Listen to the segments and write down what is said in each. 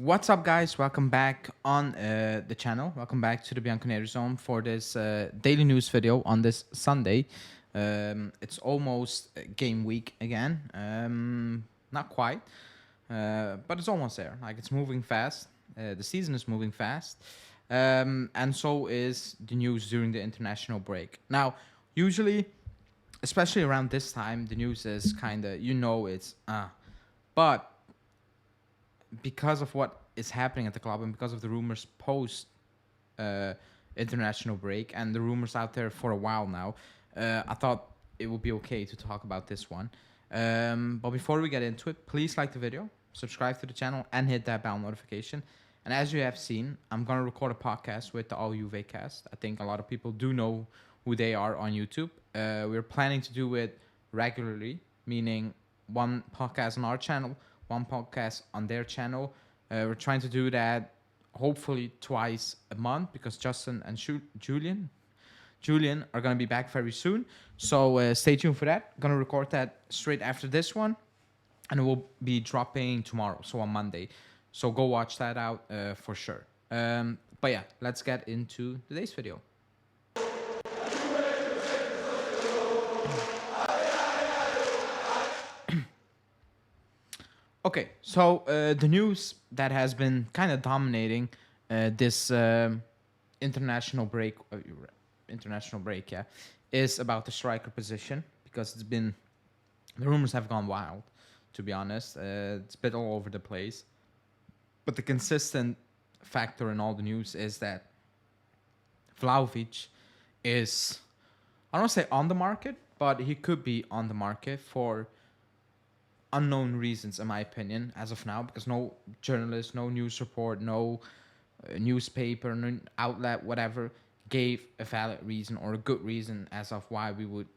What's up, guys? Welcome back on the channel. Welcome back to the Bianconeri Zone for this daily news video on this Sunday. It's almost game week again. Not quite, but it's almost there. Like, it's moving fast. The season is moving fast, and so is the news during the international break. Now, usually, especially around this time, the news is kind of but because of what is happening at the club and because of the rumors post international break and the rumors out there for a while now, I thought it would be okay to talk about this one. But before we get into it, please like the video, subscribe to the channel, and hit that bell notification. And as you have seen, I'm going to record a podcast with the All Juve cast. I think a lot of people do know who they are on YouTube. We're planning to do it regularly, meaning one podcast on our channel, one podcast on their channel. We're trying to do that hopefully twice a month because Justin and Julian are going to be back very soon. So stay tuned for that. Going to record that straight after this one, and it will be dropping tomorrow, so on Monday. So go watch that out for sure. But yeah, let's get into today's video. Okay, so the news that has been kind of dominating this international break, yeah, is about the striker position because the rumors have gone wild, to be honest. It's a bit all over the place, but the consistent factor in all the news is that Vlahovic is, I don't want to say on the market, but he could be on the market for unknown reasons, in my opinion, as of now, because no journalist, no news report, no newspaper, no outlet, whatever, gave a valid reason or a good reason as of why we would,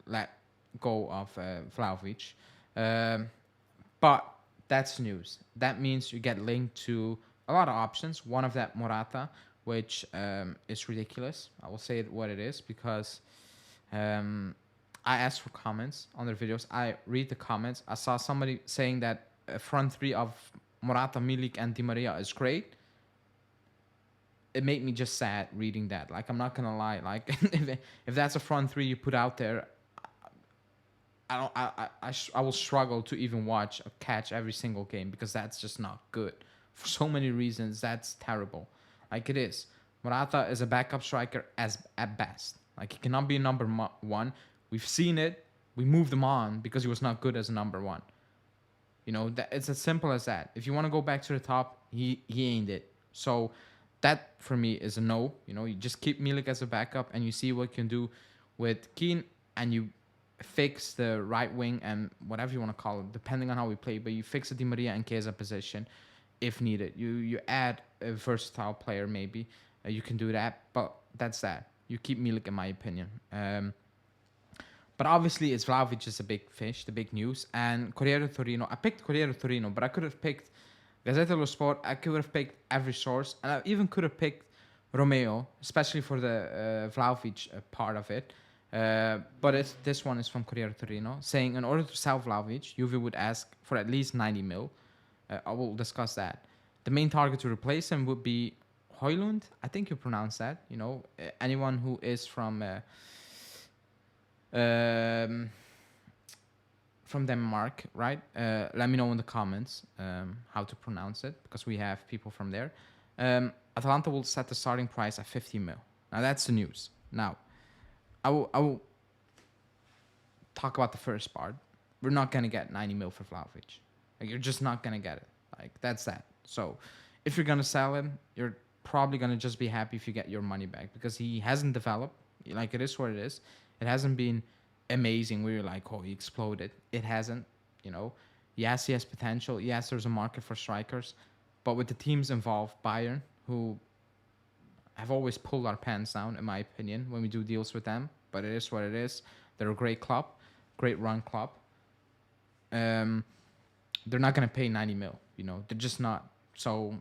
let go of Vlahovic. But that's news. That means you get linked to a lot of options. One of that, Morata, which is ridiculous. I will say it what it is because I asked for comments on their videos. I read the comments. I saw somebody saying that a front three of Morata, Milik, and Di Maria is great. It made me just sad reading that. Like, I'm not gonna lie. Like, if that's a front three you put out there, I will struggle to even watch or catch every single game because that's just not good. For so many reasons, that's terrible. Like, it is. Morata is a backup striker at best. Like, he cannot be a number one. We've seen it. We moved him on because he was not good as a number one. It's as simple as that. If you want to go back to the top, he ain't it. So that for me is a no. You just keep Milik as a backup and you see what you can do with Keane, and you fix the right wing and whatever you want to call it, depending on how we play. But you fix the Di Maria and Chiesa position if needed. You add a versatile player maybe. You can do that, but that's that. You keep Milik, in my opinion. But obviously, it's Vlahovic is a big fish, the big news. And Corriere Torino, I picked Corriere Torino, but I could have picked Gazzetta dello Sport. I could have picked every source. And I even could have picked Romero, especially for the Vlahovic part of it. But this one is from Corriere Torino, saying in order to sell Vlahovic, Juve would ask for at least 90 mil. I will discuss that. The main target to replace him would be Höjlund. I think you pronounce that. Anyone who is from Denmark, right? Let me know in the comments how to pronounce it, because we have people from there. Atalanta will set the starting price at 50 mil. Now that's the news. Now, I will talk about the first part. We're not gonna get 90 mil for Vlahovic. Like, you're just not gonna get it. Like, that's that. So if you're gonna sell him, you're probably gonna just be happy if you get your money back, because he hasn't developed. Like, it is what it is. It hasn't been amazing where you're like, oh, he exploded. It hasn't, Yes, he has potential. Yes, there's a market for strikers. But with the teams involved, Bayern, who have always pulled our pants down, in my opinion, when we do deals with them. But it is what it is. They're a great club, great run club. They're not going to pay 90 mil. They're just not. So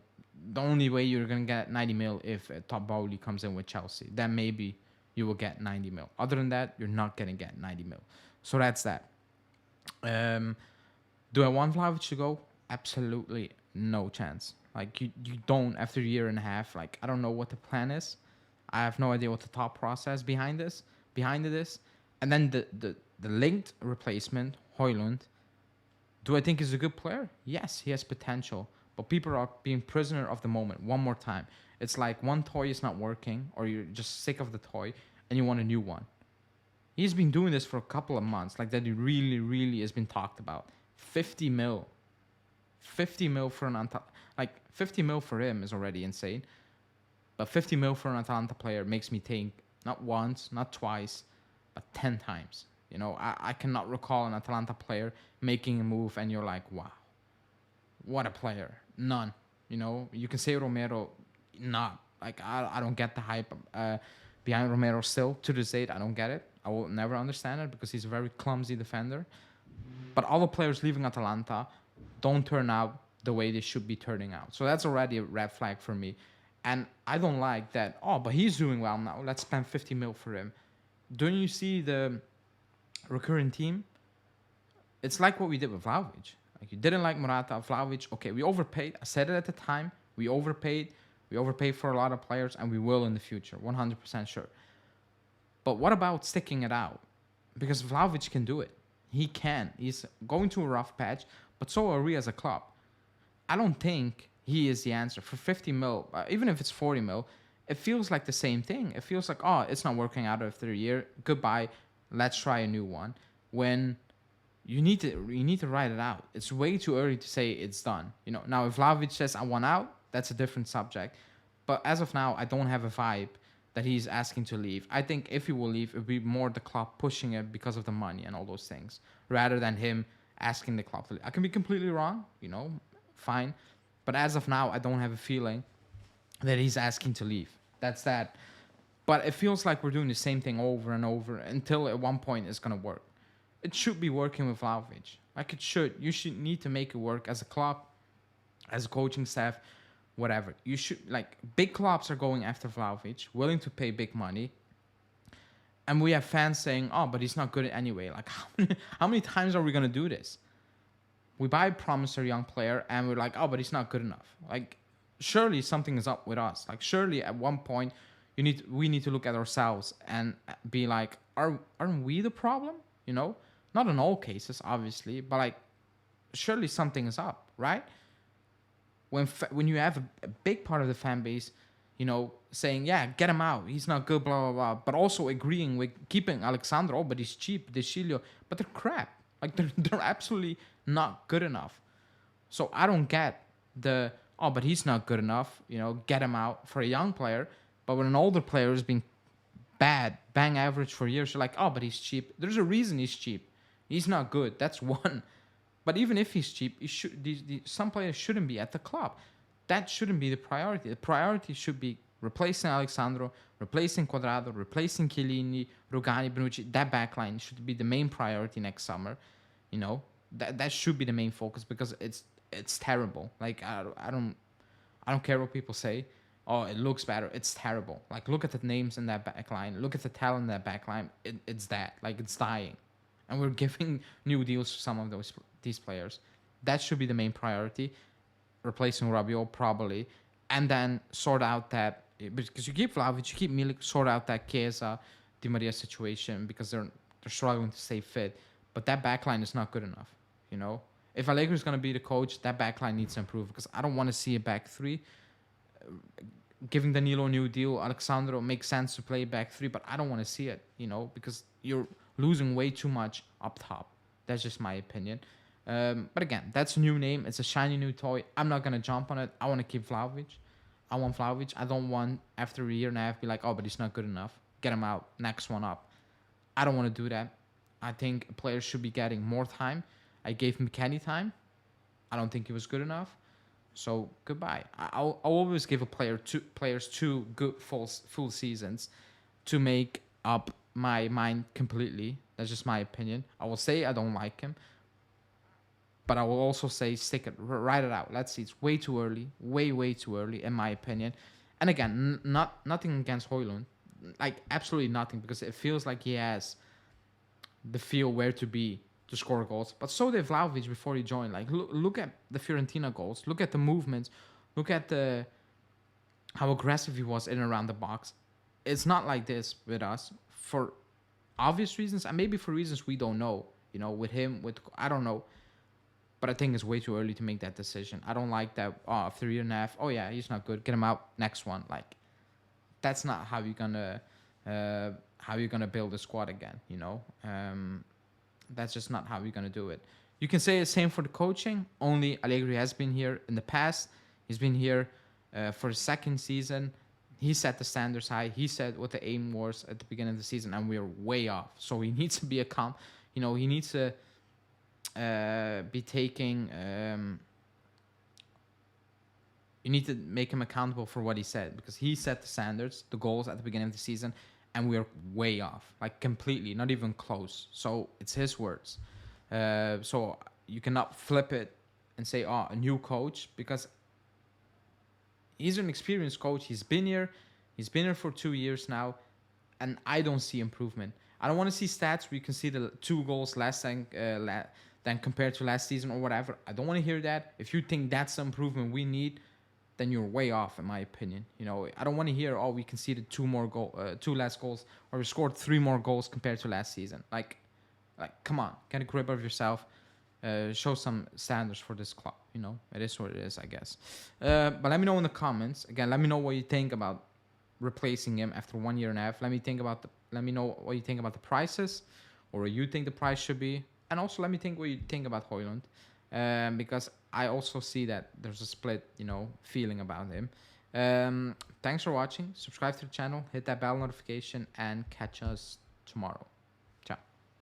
the only way you're going to get 90 mil if Top Bowley comes in with Chelsea. Then maybe you will get 90 mil. Other than that, you're not going to get 90 mil. So that's that. Do I want Vlahovic to go? Absolutely no chance. Like you don't after a year and a half. Like I don't know what the plan is. I have no idea what the thought process behind it is. And then the linked replacement, Höjlund. Do I think he's a good player? Yes, he has potential. But people are being prisoner of the moment one more time. It's like one toy is not working, or you're just sick of the toy and you want a new one. He's been doing this for a couple of months. Like that he really, really has been talked about. 50 mil. 50 mil for an like 50 mil for him is already insane. But 50 mil for an Atalanta player makes me think not once, not twice, but 10 times. You know, I cannot recall an Atalanta player making a move and you're like, wow, what a player. None. You know, you can say Romero, not. Like, I don't get the hype behind Romero still. To this date, I don't get it. I will never understand it because he's a very clumsy defender. But all the players leaving Atalanta don't turn out the way they should be turning out. So that's already a red flag for me. And I don't like that, oh, but he's doing well now. Let's spend 50 mil for him. Don't you see the recurring theme? It's like what we did with Vlahovic. Like you didn't like Morata, Vlahovic. Okay, we overpaid. I said it at the time. We overpaid. We overpaid for a lot of players, and we will in the future. 100% sure. But what about sticking it out? Because Vlahovic can do it. He can. He's going through a rough patch, but so are we as a club. I don't think he is the answer. For 50 mil, even if it's 40 mil, it feels like the same thing. It feels like, oh, it's not working out after a year. Goodbye. Let's try a new one. When you need to write it out. It's way too early to say it's done. You know, now if Vlahovic says I want out, that's a different subject. But as of now, I don't have a vibe that he's asking to leave. I think if he will leave, it would be more the club pushing it because of the money and all those things, rather than him asking the club to leave. I can be completely wrong, you know, fine. But as of now, I don't have a feeling that he's asking to leave. That's that. But it feels like we're doing the same thing over and over until at one point it's going to work. It should be working with Vlahovic. Like it should. You should need to make it work as a club, as a coaching staff, whatever. You should, like, big clubs are going after Vlahovic, willing to pay big money. And we have fans saying, oh, but he's not good anyway. Like, how many times are we going to do this? We buy a promissory young player and we're like, oh, but he's not good enough. Like, surely something is up with us. Like, surely at one point we need to look at ourselves and be like, aren't we the problem? You know, not in all cases, obviously, but like, surely something is up, right? When you have a big part of the fan base, you know, saying, yeah, get him out, he's not good, blah, blah, blah, but also agreeing with keeping Alexandro, but he's cheap, De Chilio, but they're crap. Like, they're absolutely not good enough. So I don't get the, oh, but he's not good enough, you know, get him out for a young player. But when an older player has been bad, bang average for years, you're like, oh, but he's cheap. There's a reason he's cheap. He's not good. That's one. But even if he's cheap, some players shouldn't be at the club. That shouldn't be the priority. The priority should be replacing Alexandro, replacing Quadrado, replacing Chiellini, Rugani, Bonucci. That backline should be the main priority next summer. You know, that should be the main focus because it's terrible. Like I don't care what people say. Oh, it looks better. It's terrible. Like, look at the names in that backline. Look at the talent in that backline. It's that. Like, it's dying. And we're giving new deals to some of these players. That should be the main priority. Replacing Rabiot, probably. And then sort out that... Because you keep Vlahovic, you keep Milik, sort out that Chiesa, Di Maria situation because they're struggling to stay fit. But that backline is not good enough, you know? If Allegri is going to be the coach, that backline needs to improve because I don't want to see a back three. Giving Danilo a new deal, Alexandro makes sense to play back three, but I don't want to see it, you know, because you're losing way too much up top. That's just my opinion. But again, that's a new name. It's a shiny new toy. I'm not going to jump on it. I want to keep Vlahovic. I want Vlahovic. I don't want, after a year and a half, be like, oh, but he's not good enough. Get him out. Next one up. I don't want to do that. I think players should be getting more time. I gave McKennie time. I don't think he was good enough. So goodbye. I'll always give players two good full seasons to make up my mind completely. That's just my opinion. I will say I don't like him, but I will also say stick it, write it out. Let's see. It's way too early, way too early in my opinion. And again, nothing against Höjlund, like absolutely nothing, because it feels like he has the feel where to be to score goals. But so did Vlahovic before he joined. Like, look at the Fiorentina goals. Look at the movements. Look at how aggressive he was in and around the box. It's not like this with us for obvious reasons, and maybe for reasons we don't know. You know, with him, I don't know. But I think it's way too early to make that decision. I don't like that. Oh, after a year and a half, oh yeah, he's not good. Get him out. Next one. Like, that's not how you're gonna build a squad again. You know, that's just not how you're gonna do it. You can say the same for the coaching. Only Allegri has been here in the past. He's been here for the second season. He set the standards high. He said what the aim was at the beginning of the season, and we're way off. So he needs to be he needs to be taking. You need to make him accountable for what he said, because he set the standards, the goals at the beginning of the season, and we're way off, like completely, not even close. So it's his words. So you cannot flip it and say, "Oh, a new coach," because he's an experienced coach. He's been here for 2 years now, and I don't see improvement. I don't want to see stats where you can see the 2 goals less than compared to last season or whatever. I don't want to hear that. If you think that's the improvement we need, then you're way off, in my opinion. You know, I don't want to hear, "Oh, we conceded 2 less goals, or we scored 3 more goals compared to last season." Like, come on, get a grip of yourself. Show some standards for this club. You know, it is what it is, I guess. But let me know in the comments. Again, let me know what you think about replacing him after 1 year and a half. Let me know what you think about the prices, or what you think the price should be, and also let me think what you think about Höjlund, because I also see that there's a split, feeling about him. Thanks for watching. Subscribe to the channel, hit that bell notification, and catch us tomorrow.